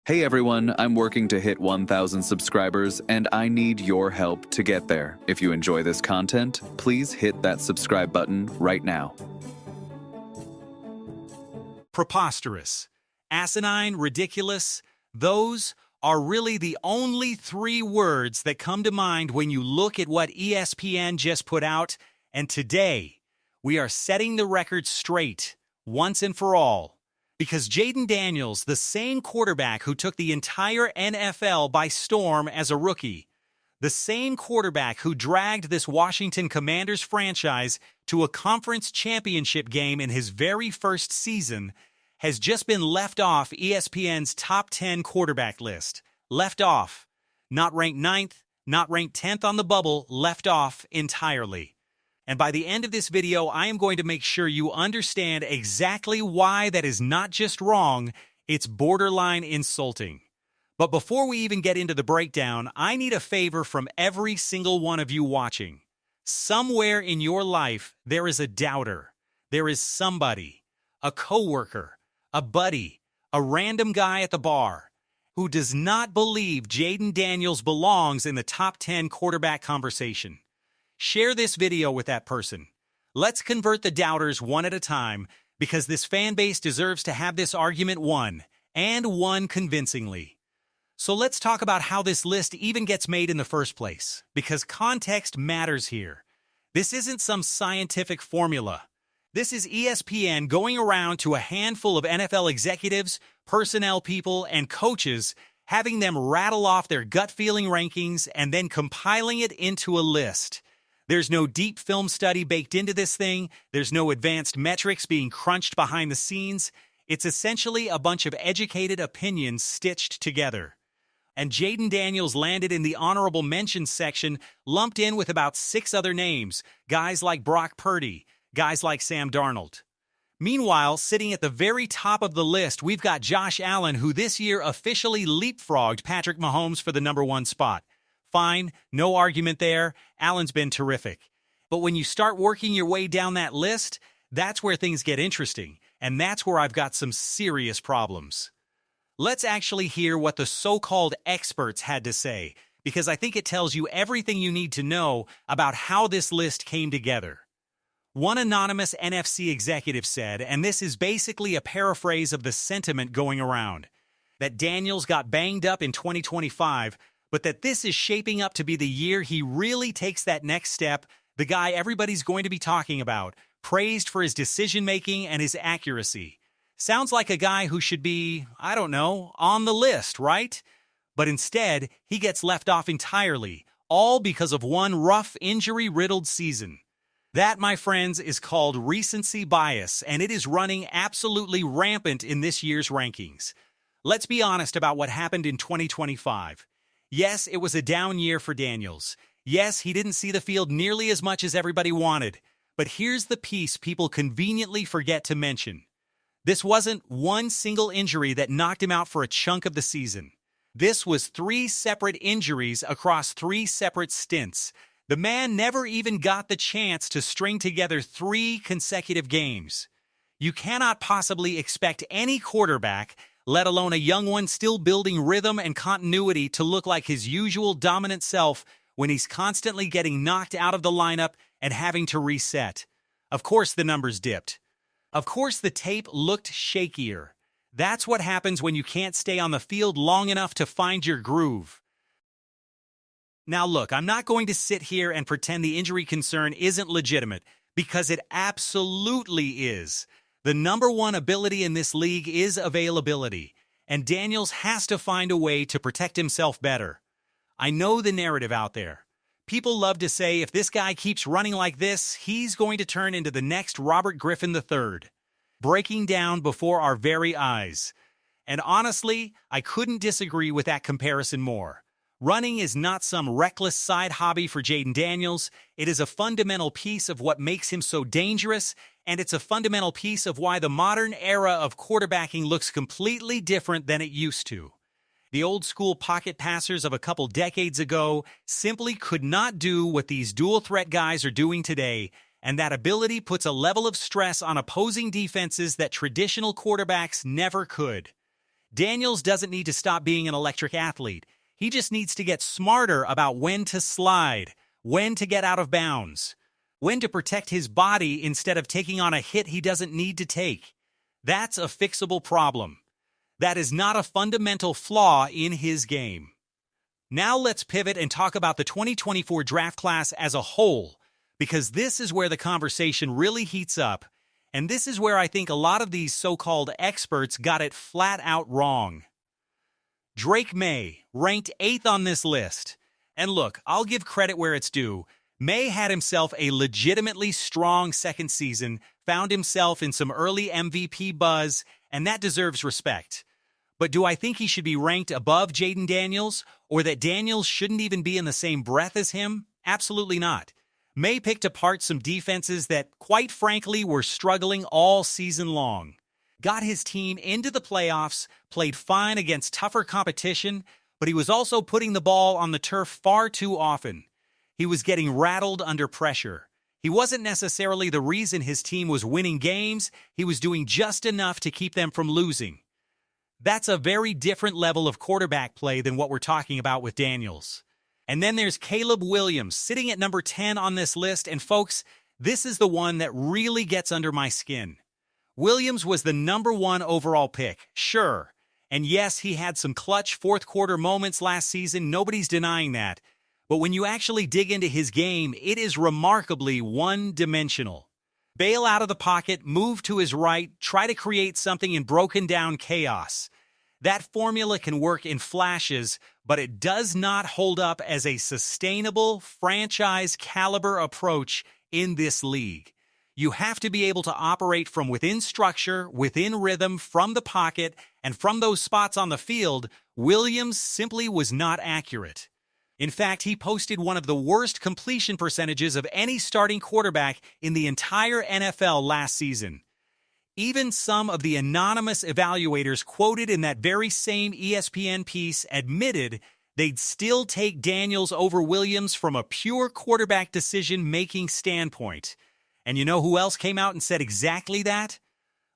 Hey everyone, I'm working to hit 1,000 subscribers and I need your help to get there. If you enjoy this content, please hit that subscribe button right now. Preposterous, asinine, ridiculous, those are really the only three words that come to mind when you look at what ESPN just put out. And today, we are setting the record straight, once and for all. Because Jayden Daniels, the same quarterback who took the entire NFL by storm as a rookie, the same quarterback who dragged this Washington Commanders franchise to a conference championship game in his very first season, has just been left off ESPN's top 10 quarterback list. Left off. Not ranked 9th, not ranked 10th on the bubble, left off entirely. And by the end of this video, I am going to make sure you understand exactly why that is not just wrong, it's borderline insulting. But before we even get into the breakdown, I need a favor from every single one of you watching. Somewhere in your life, there is a doubter. There is somebody, a coworker, a buddy, a random guy at the bar, who does not believe Jayden Daniels belongs in the top 10 quarterback conversation. Share this video with that person. Let's convert the doubters one at a time, because this fan base deserves to have this argument won, and won convincingly. So let's talk about how this list even gets made in the first place, because context matters here. This isn't some scientific formula. This is ESPN going around to a handful of NFL executives, personnel people, and coaches, having them rattle off their gut-feeling rankings and then compiling it into a list. There's no deep film study baked into this thing. There's no advanced metrics being crunched behind the scenes. It's essentially a bunch of educated opinions stitched together. And Jayden Daniels landed in the honorable mentions section, lumped in with about 6 other names, guys like Brock Purdy, guys like Sam Darnold. Meanwhile, sitting at the very top of the list, we've got Josh Allen, who this year officially leapfrogged Patrick Mahomes for the #1 spot. Fine, no argument there. Allen's been terrific. But when you start working your way down that list, that's where things get interesting, and that's where I've got some serious problems. Let's actually hear what the so-called experts had to say, because I think it tells you everything you need to know about how this list came together. One anonymous NFC executive said, and this is basically a paraphrase of the sentiment going around, that Daniels got banged up in 2025, but that this is shaping up to be the year he really takes that next step, the guy everybody's going to be talking about, praised for his decision-making and his accuracy. Sounds like a guy who should be, I don't know, on the list, right? But instead, he gets left off entirely, all because of one rough, injury-riddled season. That, my friends, is called recency bias, and it is running absolutely rampant in this year's rankings. Let's be honest about what happened in 2025. Yes, it was a down year for Daniels. Yes, he didn't see the field nearly as much as everybody wanted. But here's the piece people conveniently forget to mention. This wasn't one single injury that knocked him out for a chunk of the season. This was 3 separate injuries across 3 separate stints. The man never even got the chance to string together 3 consecutive games. You cannot possibly expect any quarterback, let alone a young one still building rhythm and continuity, to look like his usual dominant self when he's constantly getting knocked out of the lineup and having to reset. Of course the numbers dipped. Of course the tape looked shakier. That's what happens when you can't stay on the field long enough to find your groove. Now look, I'm not going to sit here and pretend the injury concern isn't legitimate, because it absolutely is. The #1 ability in this league is availability, and Daniels has to find a way to protect himself better. I know the narrative out there. People love to say if this guy keeps running like this, he's going to turn into the next Robert Griffin III, breaking down before our very eyes. And honestly, I couldn't disagree with that comparison more. Running is not some reckless side hobby for Jayden Daniels. It is a fundamental piece of what makes him so dangerous, and it's a fundamental piece of why the modern era of quarterbacking looks completely different than it used to. The old-school pocket passers of a couple decades ago simply could not do what these dual-threat guys are doing today, and that ability puts a level of stress on opposing defenses that traditional quarterbacks never could. Daniels doesn't need to stop being an electric athlete. He just needs to get smarter about when to slide, when to get out of bounds, when to protect his body instead of taking on a hit he doesn't need to take. That's a fixable problem. That is not a fundamental flaw in his game. Now let's pivot and talk about the 2024 draft class as a whole, because this is where the conversation really heats up, and this is where I think a lot of these so-called experts got it flat out wrong. Drake Maye, ranked 8th on this list. And look, I'll give credit where it's due. Maye had himself a legitimately strong second season, found himself in some early MVP buzz, and that deserves respect. But do I think he should be ranked above Jayden Daniels, or that Daniels shouldn't even be in the same breath as him? Absolutely not. Maye picked apart some defenses that, quite frankly, were struggling all season long. Got his team into the playoffs, played fine against tougher competition, but he was also putting the ball on the turf far too often. He was getting rattled under pressure. He wasn't necessarily the reason his team was winning games. He was doing just enough to keep them from losing. That's a very different level of quarterback play than what we're talking about with Daniels. And then there's Caleb Williams, sitting at number 10 on this list, and folks, this is the one that really gets under my skin. Williams was the number 1 overall pick, sure. And yes, he had some clutch fourth-quarter moments last season, nobody's denying that. But when you actually dig into his game, it is remarkably one-dimensional. Bail out of the pocket, move to his right, try to create something in broken-down chaos. That formula can work in flashes, but it does not hold up as a sustainable, franchise-caliber approach in this league. You have to be able to operate from within structure, within rhythm, from the pocket, and from those spots on the field. Williams simply was not accurate. In fact, he posted one of the worst completion percentages of any starting quarterback in the entire NFL last season. Even some of the anonymous evaluators quoted in that very same ESPN piece admitted they'd still take Daniels over Williams from a pure quarterback decision-making standpoint. And you know who else came out and said exactly that?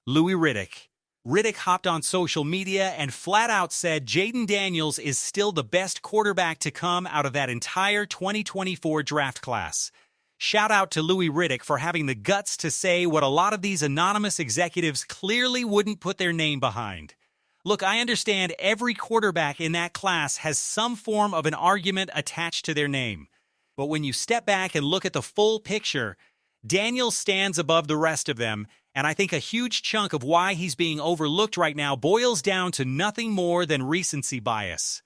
Louis Riddick. Riddick hopped on social media and flat out said Jayden Daniels is still the best quarterback to come out of that entire 2024 draft class. Shout out to Louis Riddick for having the guts to say what a lot of these anonymous executives clearly wouldn't put their name behind. Look, I understand every quarterback in that class has some form of an argument attached to their name. But when you step back and look at the full picture, Daniels stands above the rest of them, and I think a huge chunk of why he's being overlooked right now boils down to nothing more than recency bias.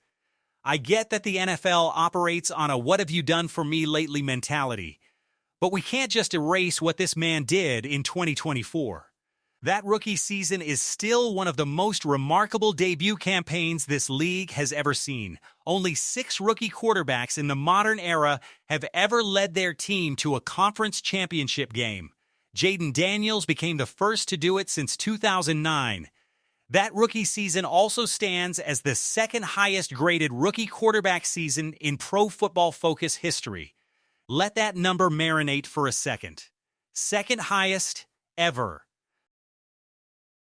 I get that the NFL operates on a what have you done for me lately mentality, but we can't just erase what this man did in 2024. That rookie season is still one of the most remarkable debut campaigns this league has ever seen. Only 6 rookie quarterbacks in the modern era have ever led their team to a conference championship game. Jayden Daniels became the first to do it since 2009. That rookie season also stands as the second highest graded rookie quarterback season in Pro Football Focus history. Let that number marinate for a second. Second highest ever.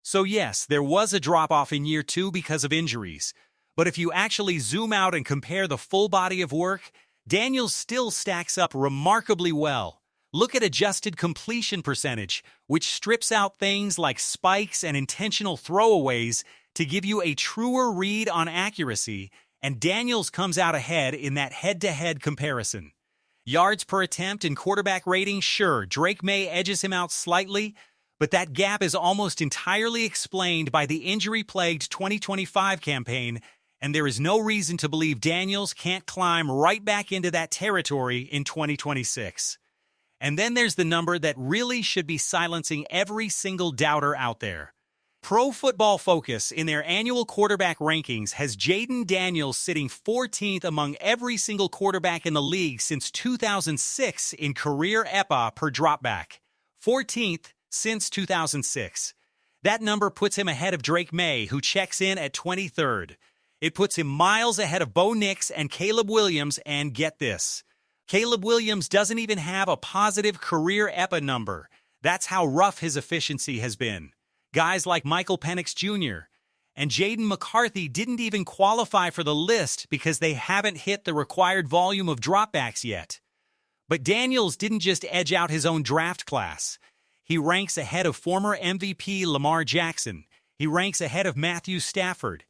So yes, there was a drop-off in year 2 because of injuries. But if you actually zoom out and compare the full body of work, Daniels still stacks up remarkably well. Look at adjusted completion percentage, which strips out things like spikes and intentional throwaways to give you a truer read on accuracy, and Daniels comes out ahead in that head-to-head comparison. Yards per attempt and quarterback rating, sure, Drake Maye edges him out slightly, but that gap is almost entirely explained by the injury-plagued 2025 campaign, and there is no reason to believe Daniels can't climb right back into that territory in 2026. And then there's the number that really should be silencing every single doubter out there. Pro Football Focus, in their annual quarterback rankings, has Jayden Daniels sitting 14th among every single quarterback in the league since 2006 in career EPA per dropback. 14th since 2006. That number puts him ahead of Drake Maye, who checks in at 23rd. It puts him miles ahead of Bo Nix and Caleb Williams, and get this. Caleb Williams doesn't even have a positive career EPA number. That's how rough his efficiency has been. Guys like Michael Penix Jr. And Jaden McCarthy didn't even qualify for the list because they haven't hit the required volume of dropbacks yet. But Daniels didn't just edge out his own draft class. He ranks ahead of former MVP Lamar Jackson. He ranks ahead of Matthew Stafford.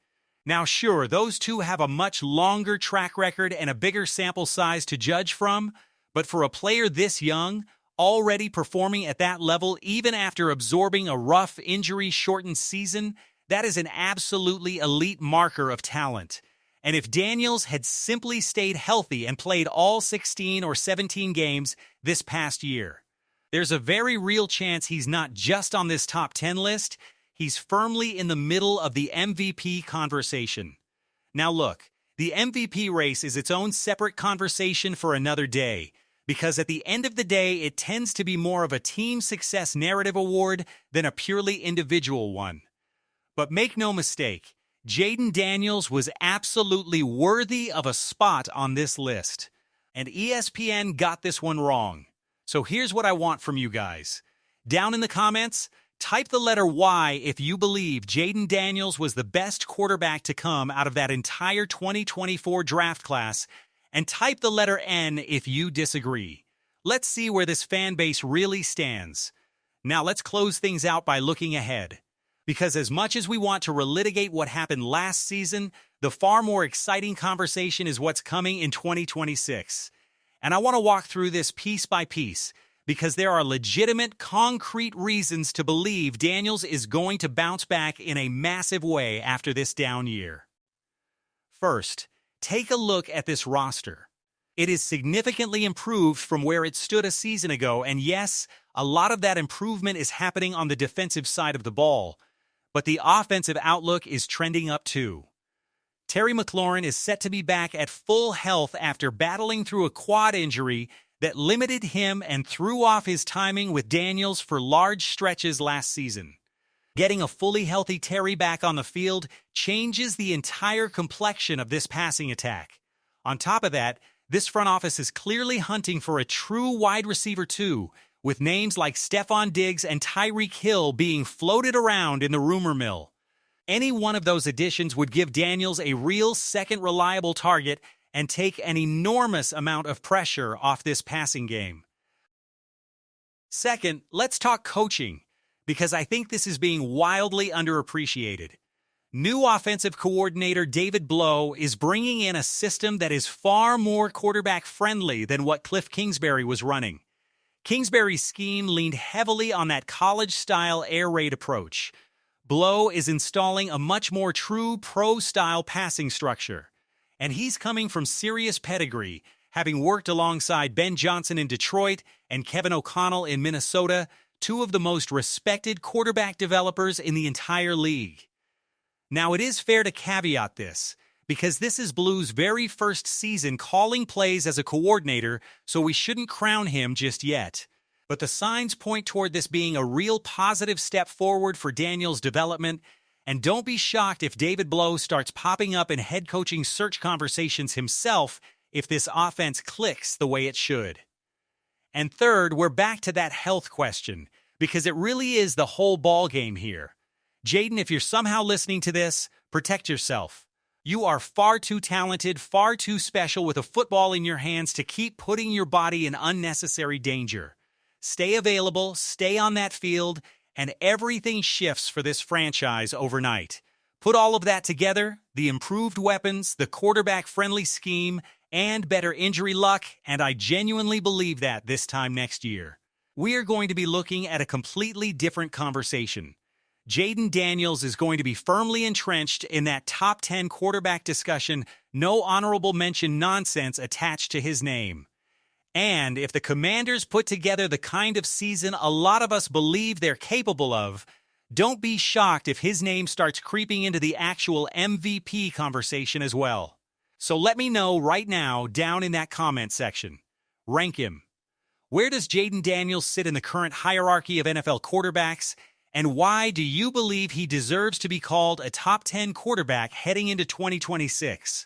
Now sure, those two have a much longer track record and a bigger sample size to judge from, but for a player this young, already performing at that level even after absorbing a rough injury-shortened season, that is an absolutely elite marker of talent. And if Daniels had simply stayed healthy and played all 16 or 17 games this past year, there's a very real chance he's not just on this top 10 list, he's firmly in the middle of the MVP conversation. Now look, the MVP race is its own separate conversation for another day, because at the end of the day, it tends to be more of a team success narrative award than a purely individual one. But make no mistake, Jayden Daniels was absolutely worthy of a spot on this list. And ESPN got this one wrong. So here's what I want from you guys. Down in the comments, type the letter Y if you believe Jayden Daniels was the best quarterback to come out of that entire 2024 draft class, and type the letter N if you disagree. Let's see where this fan base really stands. Now let's close things out by looking ahead. Because as much as we want to relitigate what happened last season, the far more exciting conversation is what's coming in 2026. And I want to walk through this piece by piece, because there are legitimate, concrete reasons to believe Daniels is going to bounce back in a massive way after this down year. First, take a look at this roster. It is significantly improved from where it stood a season ago, and yes, a lot of that improvement is happening on the defensive side of the ball, but the offensive outlook is trending up too. Terry McLaurin is set to be back at full health after battling through a quad injury that limited him and threw off his timing with Daniels for large stretches last season. Getting a fully healthy Terry back on the field changes the entire complexion of this passing attack. On top of that, this front office is clearly hunting for a true wide receiver too, with names like Stephon Diggs and Tyreek Hill being floated around in the rumor mill. Any one of those additions would give Daniels a real second reliable target and take an enormous amount of pressure off this passing game. Second, let's talk coaching, because I think this is being wildly underappreciated. New offensive coordinator David Blough is bringing in a system that is far more quarterback-friendly than what Cliff Kingsbury was running. Kingsbury's scheme leaned heavily on that college-style air raid approach. Blough is installing a much more true pro-style passing structure. And he's coming from serious pedigree, having worked alongside Ben Johnson in Detroit and Kevin O'Connell in Minnesota, two of the most respected quarterback developers in the entire league. Now, it is fair to caveat this, because this is Blough's very first season calling plays as a coordinator, so we shouldn't crown him just yet. But the signs point toward this being a real positive step forward for Daniels' development, and don't be shocked if David Blough starts popping up in head coaching search conversations himself if this offense clicks the way it should. And third, we're back to that health question, because it really is the whole ball game here. Jayden, if you're somehow listening to this, protect yourself. You are far too talented, far too special with a football in your hands to keep putting your body in unnecessary danger. Stay available, stay on that field, and everything shifts for this franchise overnight. Put all of that together, the improved weapons, the quarterback-friendly scheme, and better injury luck, and I genuinely believe that this time next year, we are going to be looking at a completely different conversation. Jayden Daniels is going to be firmly entrenched in that top 10 quarterback discussion, no honorable mention nonsense attached to his name. And if the Commanders put together the kind of season a lot of us believe they're capable of, don't be shocked if his name starts creeping into the actual MVP conversation as well. So let me know right now down in that comment section. Rank him. Where does Jayden Daniels sit in the current hierarchy of NFL quarterbacks? And why do you believe he deserves to be called a top 10 quarterback heading into 2026?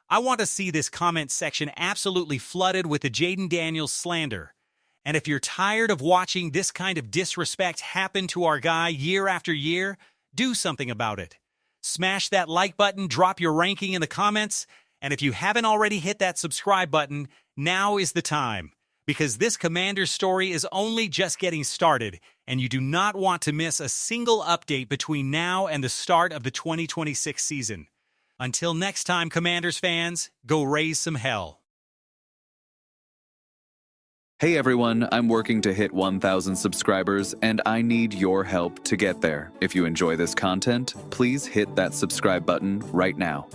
I want to see this comment section absolutely flooded with the Jayden Daniels slander. And if you're tired of watching this kind of disrespect happen to our guy year after year, do something about it. Smash that like button, drop your ranking in the comments, and if you haven't already hit that subscribe button, now is the time. Because this Commanders story is only just getting started, and you do not want to miss a single update between now and the start of the 2026 season. Until next time, Commanders fans, go raise some hell. Hey everyone, I'm working to hit 1,000 subscribers, and I need your help to get there. If you enjoy this content, please hit that subscribe button right now.